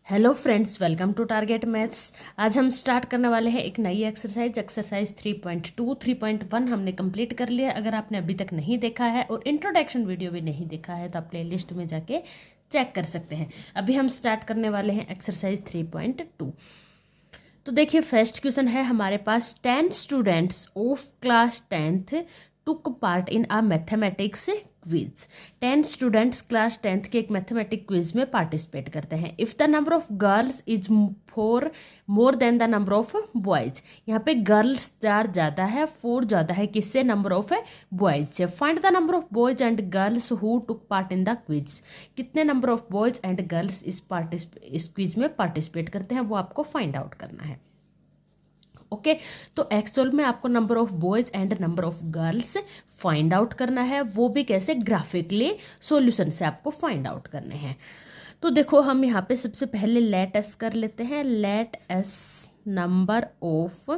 Hello friends, welcome to Target Maths. आज हम start करने वाले हैं एक नई एक्सरसाइज 3.2 3.1 हमने कंप्लीट कर लिया। अगर आपने अभी तक नहीं देखा है और इंट्रोडक्शन वीडियो भी नहीं देखा है तो आप प्ले लिस्ट में जाके चेक कर सकते हैं। अभी हम स्टार्ट करने वाले हैं एक्सरसाइज 3.2। तो देखिए, फर्स्ट क्वेश्चन है हमारे पास 10 students of class 10th took part in a mathematics quiz. 10 students class 10th के एक मैथमेटिक क्विज में पार्टिसिपेट करते हैं। If the number of girls is four more than the number of boys. यहाँ पे girls 4 ज़्यादा है, 4 ज़्यादा है किससे? नंबर ऑफ बॉयज से। Find the number of boys and girls who took part in the quiz. कितने number of boys and girls इस क्विज में पार्टिसिपेट करते हैं वो आपको फाइंड आउट करना है। ओके तो एक्चुअल में आपको number of boys and number of girls find out करना है, वो भी कैसे? ग्राफिकली सॉल्यूशन से आपको फाइंड आउट करने हैं। तो देखो, हम यहाँ पे सबसे पहले लेट एस कर लेते हैं। Let's number of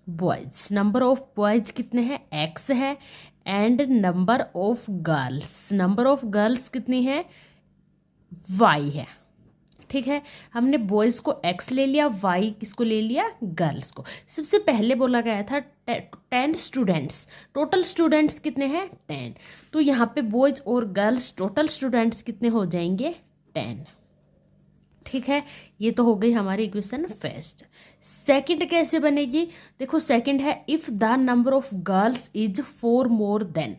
boys, number of boys कितने हैं? एक्स है। एंड नंबर ऑफ गर्ल्स कितनी है? वाई है। ठीक है, हमने बॉयज को एक्स ले लिया, वाई किसको ले लिया? गर्ल्स को। सबसे पहले बोला गया था 10 स्टूडेंट्स, टोटल स्टूडेंट्स कितने हैं? 10। तो यहाँ पे बॉयज और गर्ल्स टोटल स्टूडेंट्स कितने हो जाएंगे? 10। ठीक है, ये तो हो गई हमारी इक्वेशन फर्स्ट। सेकंड कैसे बनेगी? देखो, सेकंड है if the number of girls is 4 more than.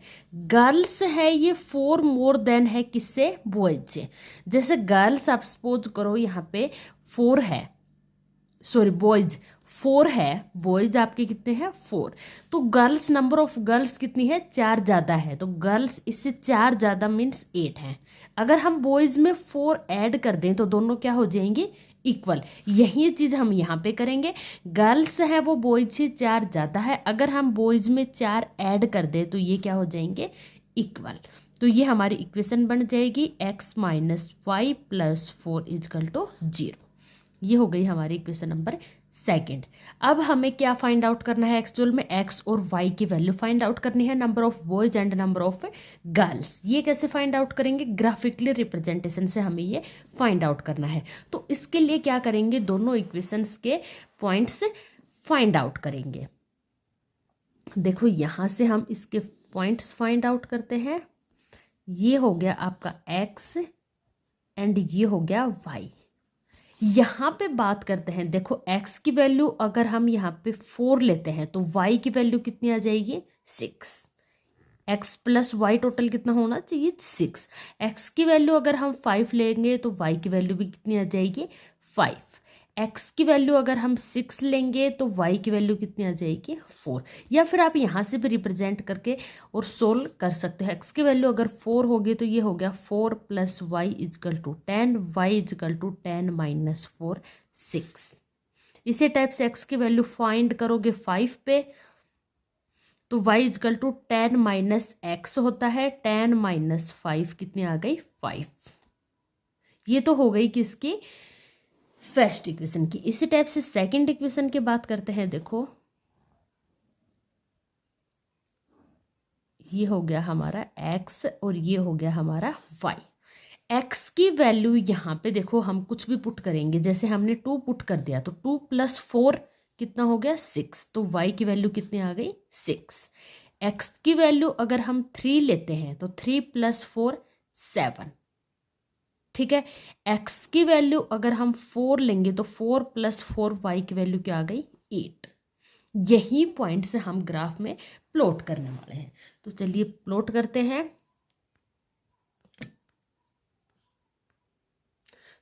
Girls है ये 4 मोर देन है किससे? बॉयज से। जैसे गर्ल्स आप सपोज करो यहाँ पे 4 है, सॉरी बॉयज 4 है, बॉयज आपके कितने हैं? 4। तो गर्ल्स, नंबर ऑफ गर्ल्स कितनी है? 4 ज़्यादा है, तो गर्ल्स इससे 4 ज़्यादा मीन्स 8 है। अगर हम बॉयज में 4 ऐड कर दें तो दोनों क्या हो जाएंगे? इक्वल। यही चीज़ हम यहाँ पे करेंगे। गर्ल्स है वो बॉयज से 4 ज़्यादा है, अगर हम बॉयज में 4 ऐड कर दें तो ये क्या हो जाएंगे? इक्वल। तो ये हमारी इक्वेशन बन जाएगी x minus Y plus 4 equal to 0। ये हो गई हमारी इक्वेशन नंबर सेकंड। अब हमें क्या फाइंड आउट करना है? एक्चुअल में x और y की वैल्यू फाइंड आउट करनी है, number of boys and number of girls. ये कैसे फाइंड आउट करेंगे? ग्राफिकली रिप्रेजेंटेशन से हमें ये फाइंड आउट करना है। तो इसके लिए क्या करेंगे? दोनों इक्वेशंस के पॉइंट्स फाइंड आउट करेंगे। देखो, यहाँ से हम इसके पॉइंट्स फाइंड आउट करते हैं। ये हो गया आपका x एंड ये हो गया y। यहाँ पे बात करते हैं, देखो x की वैल्यू अगर हम यहाँ पे 4 लेते हैं तो y की वैल्यू कितनी आ जाएगी? 6। x प्लस वाई टोटल कितना होना चाहिए? 6। x की वैल्यू अगर हम 5 लेंगे तो y की वैल्यू भी कितनी आ जाएगी? 5। x की वैल्यू अगर हम 6 लेंगे तो y की वैल्यू कितनी आ जाएगी? 4। या फिर आप यहाँ से भी रिप्रेजेंट करके और सोल्व कर सकते हैं। x की वैल्यू अगर 4 होगी तो ये हो गया 4 plus Y equal to 10, Y equal to 10 minus 4 6। इसी टाइप से x की वैल्यू फाइंड करोगे 5 पे तो y equal to 10 minus X होता है। 10 माइनस 5 कितनी आ गई? 5। ये तो हो गई किसकी? फर्स्ट इक्वेशन की। इसी टाइप से सेकंड इक्वेशन की बात करते हैं। देखो, ये हो गया हमारा x और ये हो गया हमारा y। x की वैल्यू यहाँ पे देखो हम कुछ भी पुट करेंगे, जैसे हमने 2 पुट कर दिया तो 2 प्लस 4 कितना हो गया? 6। तो y की वैल्यू कितनी आ गई? 6। x की वैल्यू अगर हम 3 लेते हैं तो 3 प्लस 4 7। ठीक है, x की वैल्यू अगर हम 4 लेंगे तो 4 प्लस 4 y की वैल्यू क्या आ गई? 8। यही पॉइंट से हम ग्राफ में प्लॉट करने वाले हैं। तो चलिए प्लॉट करते हैं।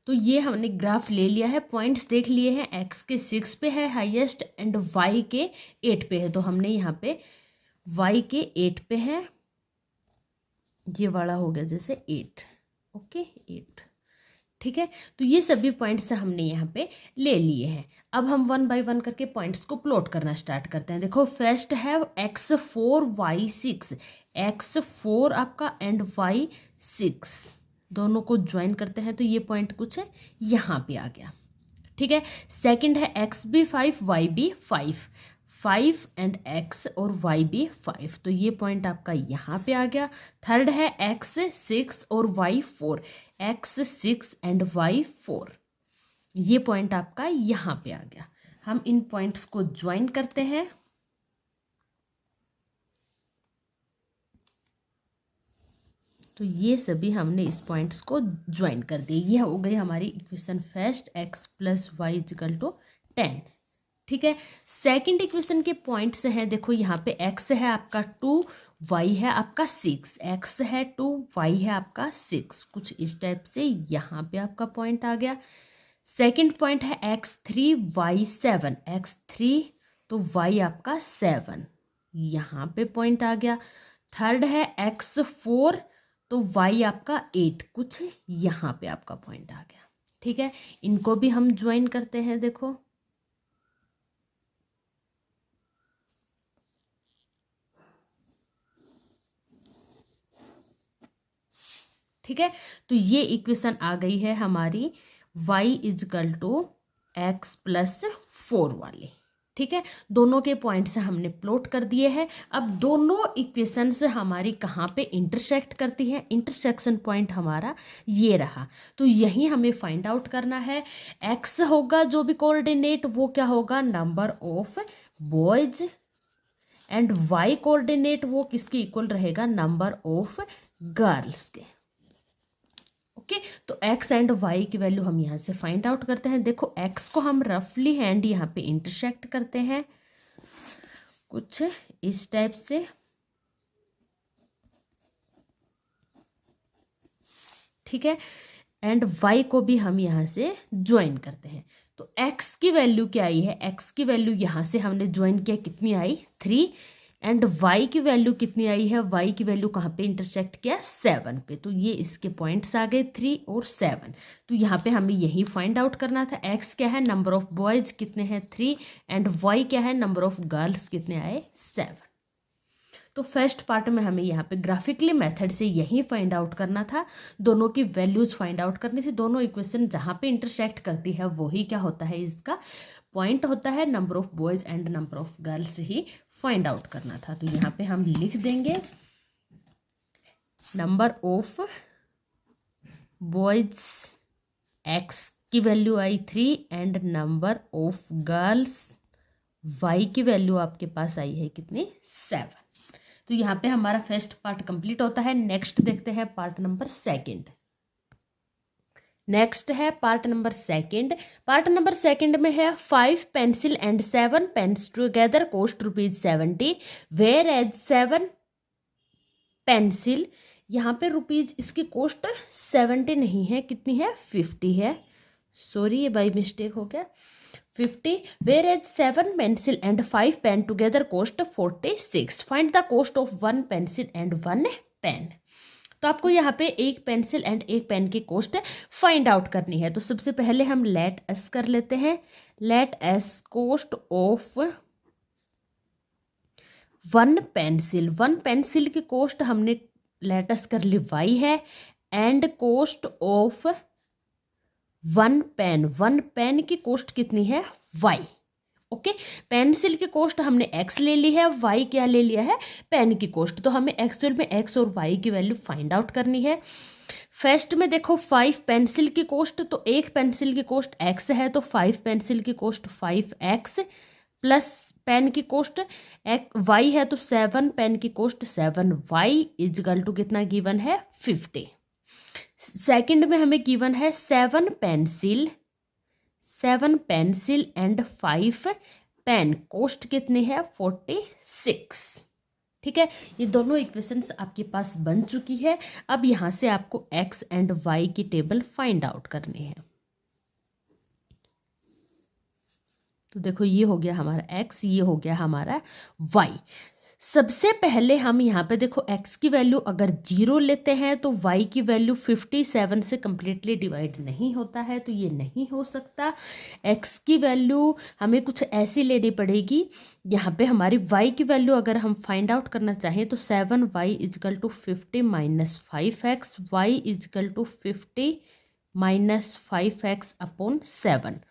तो ये हमने ग्राफ ले लिया है, पॉइंट्स देख लिए हैं। x के 6 पे है हाईएस्ट एंड y के 8 पे है, तो हमने यहाँ पे y के 8 पे है, ये वाला हो गया जैसे 8। ओके 8। ठीक है, तो ये सभी पॉइंट्स हमने यहाँ पे ले लिए हैं। अब हम 1 बाय 1 करके पॉइंट्स को प्लॉट करना स्टार्ट करते हैं। देखो, फर्स्ट है x4 y6, x4 आपका एंड y6 दोनों को ज्वाइन करते हैं तो ये पॉइंट कुछ है यहाँ पे आ गया। ठीक है, सेकंड है x भी 5 y भी 5, 5 एंड x और y भी 5, तो ये पॉइंट आपका यहाँ पे आ गया। थर्ड है x 6 और y 4, x 6 एंड y 4। ये पॉइंट आपका यहाँ पे आ गया। हम इन पॉइंट्स को ज्वाइन करते हैं। तो ये सभी हमने इस पॉइंट्स को ज्वाइन कर दिए। ये हो गई हमारी equation first, x plus Y equal to 10। ठीक है, सेकंड इक्वेशन के पॉइंट्स हैं, देखो यहाँ पे x है आपका 2, y है आपका 6, x है 2, y है आपका 6, कुछ इस टाइप से यहाँ पे आपका पॉइंट आ गया। सेकंड पॉइंट है x3 y 7, x3 तो y आपका 7, यहाँ पे पॉइंट आ गया। थर्ड है x4 तो y आपका 8, कुछ यहाँ पे आपका पॉइंट आ गया। ठीक है, इनको भी हम ज्वाइन करते हैं। देखो ठीक है, तो ये इक्वेशन आ गई है हमारी y equal to X plus 4 वाली। ठीक है, दोनों के पॉइंट्स हमने प्लॉट कर दिए हैं। अब दोनों इक्वेशंस हमारी कहाँ पे इंटरसेक्ट करती हैं, इंटरसेक्शन पॉइंट हमारा ये रहा। तो यही हमें फाइंड आउट करना है। x होगा जो भी कोऑर्डिनेट, वो क्या होगा, number of boys, and y coordinate वो किसके इक्वल रहेगा, नंबर ऑफ गर्ल्स के। ओके, तो x एंड y की वैल्यू हम यहाँ से फाइंड आउट करते हैं। देखो x को हम रफली हैंड यहाँ पे इंटरसेक्ट करते हैं कुछ इस टाइप से। ठीक है, एंड y को भी हम यहाँ से ज्वाइन करते हैं। तो x की वैल्यू क्या आई है, x की वैल्यू यहाँ से हमने ज्वाइन किया, कितनी आई 3, एंड y की वैल्यू कितनी आई है, y की वैल्यू कहाँ पे इंटरसेक्ट किया, 7 पे। तो ये इसके पॉइंट्स आ गए 3 और 7। तो यहाँ पे हमें यही फाइंड आउट करना था। x क्या है, नंबर ऑफ बॉयज कितने हैं 3, एंड y क्या है, नंबर ऑफ गर्ल्स कितने आए 7। तो फर्स्ट पार्ट में हमें यहाँ पे ग्राफिकली मेथड से यही फाइंड आउट करना था, दोनों की वैल्यूज फाइंड आउट करनी थी। दोनों इक्वेशन जहाँ पे इंटरसेक्ट करती है वही क्या होता है, इसका पॉइंट होता है। Number of boys and number of girls he find out करना था। तो यहाँ पे हम लिख देंगे नंबर ऑफ बॉयज x की value I 3, and number of girls y की वैल्यू आपके पास आई है कितनी, 7। तो यहाँ पे हमारा फर्स्ट पार्ट कंप्लीट होता है। नेक्स्ट देखते हैं पार्ट नंबर सेकंड। नेक्स्ट है part number second. Part number second में है 5 pencil and 7 pens together cost ₹70, where as 7 pencil, यहाँ पे रुपीज इसकी कॉस्ट 70 नहीं है, कितनी है 50 है, सॉरी ये बाई मिस्टेक हो गया, 50, where as 7 pencil and 5 pen together cost 46, find the cost of 1 pencil and 1 pen. तो आपको यहाँ पे एक पेंसिल एंड एक पेन की कॉस्ट फाइंड आउट करनी है। तो सबसे पहले हम लेट एस कर लेते हैं। Let's cost of 1 pencil, 1 pencil की कॉस्ट हमने लेट एस कर ली y है, and cost of 1 pen, 1 pen की कॉस्ट कितनी है y। ओके, पेंसिल की कॉस्ट हमने x ले ली है, y क्या ले लिया है, पेन की कॉस्ट। तो हमें एक्चुअल में x और y की वैल्यू फाइंड आउट करनी है। फर्स्ट में देखो 5 पेंसिल की कॉस्ट, तो एक पेंसिल की कॉस्ट x है, तो 5 पेंसिल की कॉस्ट 5x प्लस पेन की कॉस्ट y है, तो 7 पेन की कॉस्ट 7y इजकल टू कितना गिवन है 50। सेकंड में हमें गिवन है 7 पेंसिल एंड 5 पेन, कॉस्ट कितनी है 46। ठीक है, ये दोनों इक्वेशंस आपके पास बन चुकी है। अब यहाँ से आपको x एंड y की टेबल फाइंड आउट करनी है। तो देखो ये हो गया हमारा x, ये हो गया हमारा y। सबसे पहले हम यहाँ पे देखो x की वैल्यू अगर 0 लेते हैं तो y की वैल्यू 57 से कम्प्लीटली डिवाइड नहीं होता है, तो ये नहीं हो सकता। x की वैल्यू हमें कुछ ऐसी लेनी पड़ेगी। यहाँ पे हमारी y की वैल्यू अगर हम फाइंड आउट करना चाहें तो 7y equal to 50 minus 5x, y equal to 50 minus 5x upon 7।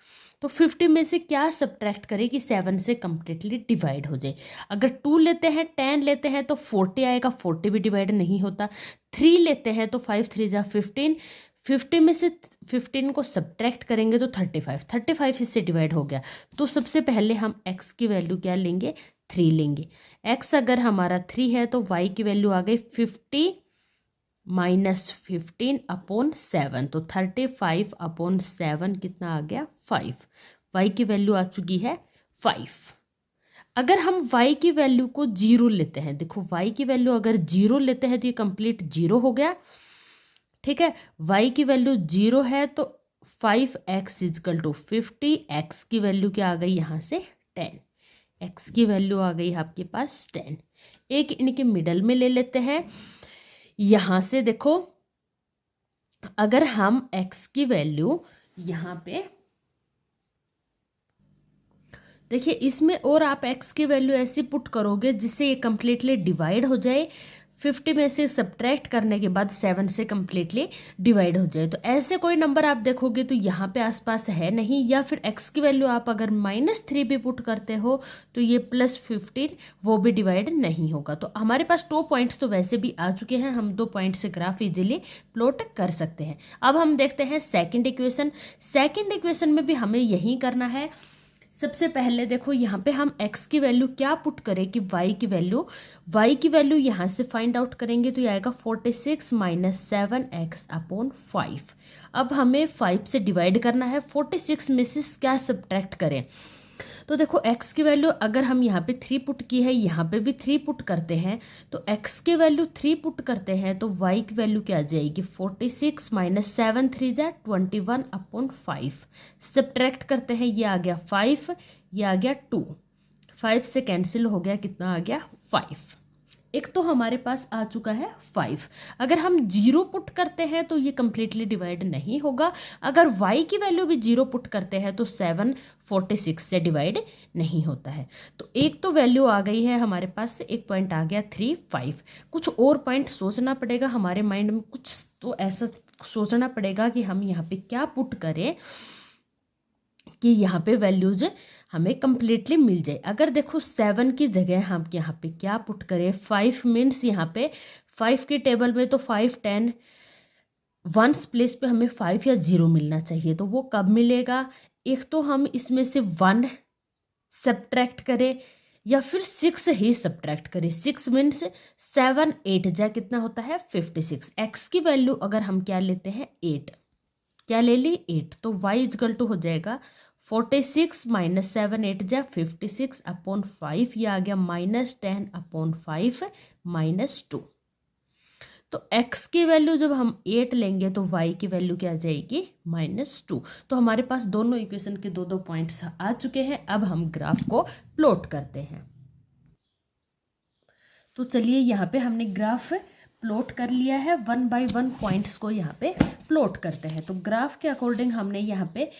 तो 50 में से क्या सब्ट्रैक्ट करें कि 7 से कम्प्लीटली डिवाइड हो जाए। अगर 2 लेते हैं 10 लेते हैं तो 40 आएगा, 40 भी डिवाइड नहीं होता। 3 लेते हैं तो 5 3 जा 15, 50 में से 15 को सब्ट्रैक्ट करेंगे तो 35 इससे डिवाइड हो गया। तो सबसे पहले हम x की वैल्यू क्या लेंगे, 3 लेंगे। x अगर हमारा 3 है तो y की वैल्यू आ गई 50 माइनस 15 अपॉन 7, तो 35 अपॉन 7 कितना आ गया, 5। y की वैल्यू आ चुकी है 5। अगर हम y की वैल्यू को 0 लेते हैं, देखो y की वैल्यू अगर 0 लेते हैं तो ये कंप्लीट 0 हो गया, ठीक है। y की वैल्यू 0 है तो 5x इजकल टू 50, x की वैल्यू क्या आ गई यहाँ से 10, x की वैल्यू आ गई आपके पास 10। एक इनके मिडल में ले लेते हैं, यहाँ से देखो अगर हम x की वैल्यू यहाँ पे देखिए, इसमें और आप x की वैल्यू ऐसे पुट करोगे जिससे ये कम्प्लीटली डिवाइड हो जाए, 50 में से सब्ट्रैक्ट करने के बाद 7 से कम्प्लीटली डिवाइड हो जाए। तो ऐसे कोई नंबर आप देखोगे तो यहाँ पे आसपास है नहीं, या फिर x की वैल्यू आप अगर -3 भी पुट करते हो तो ये +15 वो भी डिवाइड नहीं होगा। तो हमारे पास 2 पॉइंट्स तो वैसे भी आ चुके हैं, हम 2 पॉइंट से ग्राफ इजीली प्लॉट कर सकते हैं। अब हम देखते हैं सेकेंड इक्वेशन। सेकेंड इक्वेशन में भी हमें यही करना है। सबसे पहले देखो यहाँ पे हम x की वैल्यू क्या पुट करें कि y की वैल्यू यहाँ से फाइंड आउट करेंगे तो ये आएगा 46 माइनस 7x अपॉन 5। अब हमें 5 से डिवाइड करना है, 46 में से क्या सब्ट्रैक्ट करें। तो देखो x की वैल्यू अगर हम यहाँ पे 3 पुट की है, यहाँ पे भी 3 पुट करते हैं, तो x की वैल्यू 3 पुट करते हैं तो y की वैल्यू क्या आ जाएगी, 46 माइनस 7 3 जा 21 अपॉन 5। सब्ट्रैक्ट करते हैं, ये आ गया 5, ये आ गया 2, 5 से कैंसिल हो गया, कितना आ गया 5। एक तो हमारे पास आ चुका है 5। अगर हम 0 पुट करते हैं तो ये कंप्लीटली डिवाइड नहीं होगा। अगर y की वैल्यू भी 0 पुट करते हैं तो 7 46 से डिवाइड नहीं होता है। तो एक तो वैल्यू आ गई है हमारे पास से, एक पॉइंट आ गया 3 5। कुछ और पॉइंट सोचना पड़ेगा हमारे माइंड में, कुछ तो ऐसा सोचना पड़ेगा कि हम यहाँ पे क्या पुट करें कि यहाँ पे वैल्यूज हमें कम्प्लीटली मिल जाए। अगर देखो 7 की जगह हम यहाँ पे क्या पुट करें, 5 मीन्स यहाँ पे 5 के टेबल में तो 5 10 वंस प्लेस पे हमें 5 या 0 मिलना चाहिए। तो वो कब मिलेगा, एक तो हम इसमें से 1 सब्ट्रैक्ट करें या फिर 6 ही सब्ट्रैक्ट करें। 6 मीन्स 7 8 जा कितना होता है 56। एक्स की वैल्यू अगर हम क्या लेते हैं 8, क्या ले ली 8, तो y इजकल टू हो जाएगा 46 माइनस 7 8 जा 56 अपॉन 5, ये आ गया -10 अपॉन 5 -2। तो x की वैल्यू जब हम 8 लेंगे तो y की वैल्यू क्या आ जाएगी -2। तो हमारे पास दोनों इक्वेशन के दो पॉइंट्स आ चुके हैं। अब हम ग्राफ को प्लॉट करते हैं। तो चलिए यहाँ पे हमने ग्राफ प्लॉट कर लिया है, 1 बाय 1 पॉइंट्स को यहाँ पे प्लॉट करते हैं। तो ग्राफ के अकॉर्डिंग हमने यहाँ पे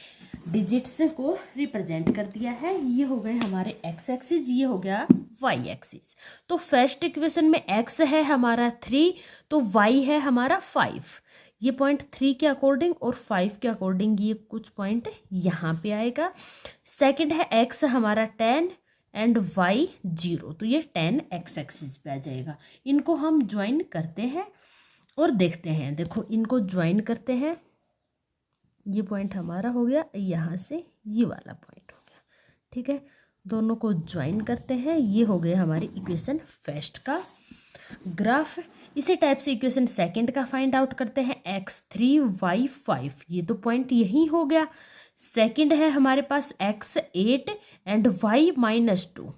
डिजिट्स को रिप्रेजेंट कर दिया है। ये हो गए हमारे x एक्सिस, ये हो गया y एक्सिस। तो फर्स्ट इक्वेशन में x है हमारा 3, तो y है हमारा 5। ये पॉइंट 3 के अकॉर्डिंग और 5 के अकॉर्डिंग ये कुछ पॉइंट यहाँ पे आएगा। सेकंड है x हमारा 10 एंड y 0, तो ये 10 x एक्सिस पे आ जाएगा। इनको हम ज्वाइन करते हैं और देखते हैं। देखो इनको ज्वाइन करते हैं, ये पॉइंट हमारा हो गया, यहाँ से ये वाला पॉइंट हो गया, ठीक है। दोनों को ज्वाइन करते हैं, ये हो गया हमारी इक्वेशन फर्स्ट का ग्राफ। इसी टाइप से इक्वेशन सेकंड का फाइंड आउट करते हैं, x3 y5, ये तो पॉइंट यही हो गया। सेकंड है हमारे पास x8 एंड y -2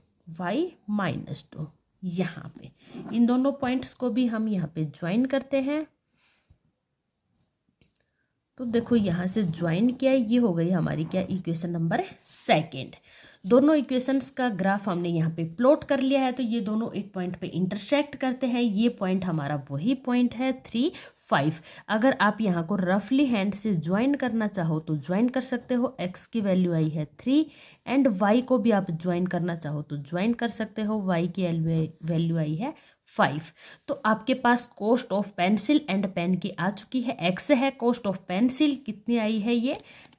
यहाँ पे। इन दोनों पॉइंट्स को भी हम यहाँ पे ज्वाइन करते हैं। तो देखो यहाँ से ज्वाइन किया, ये हो गई हमारी क्या इक्वेशन नंबर सेकंड। दोनों इक्वेशंस का ग्राफ हमने यहाँ पे प्लॉट कर लिया है। तो ये दोनों एक पॉइंट पे इंटरसेक्ट करते हैं। ये पॉइंट हमारा वही पॉइंट है 3 5। अगर आप यहाँ को रफली हैंड से ज्वाइन करना चाहो तो ज्वाइन कर सकते हो। x की वैल्यू आई है 3 एंड y को भी आप ज्वाइन करना चाहो तो ज्वाइन कर सकते हो। y की वैल्यू आई है 5। तो आपके पास cost of pencil and pen की आ चुकी है। x है कॉस्ट ऑफ पेंसिल, कितनी आई है ये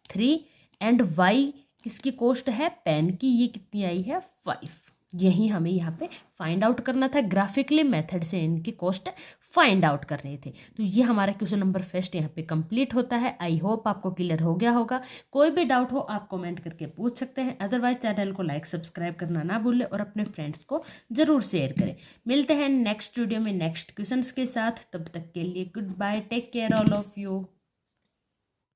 3, एंड y किसकी कॉस्ट है पेन की, ये कितनी आई है 5। यही हमें यहाँ पे फाइंड आउट करना था, ग्राफिकली मेथड से इनकी कॉस्ट फाइंड आउट करनी थी। तो ये हमारा क्वेश्चन नंबर फर्स्ट यहाँ पे कंप्लीट होता है। आई होप आपको क्लियर हो गया होगा। कोई भी डाउट हो आप कमेंट करके पूछ सकते हैं, अदरवाइज चैनल को लाइक सब्सक्राइब करना ना भूलें और अपने फ्रेंड्स को ज़रूर शेयर करें। मिलते हैं नेक्स्ट वीडियो में नेक्स्ट क्वेश्चंस के साथ, तब तक के लिए goodbye, take care all of you.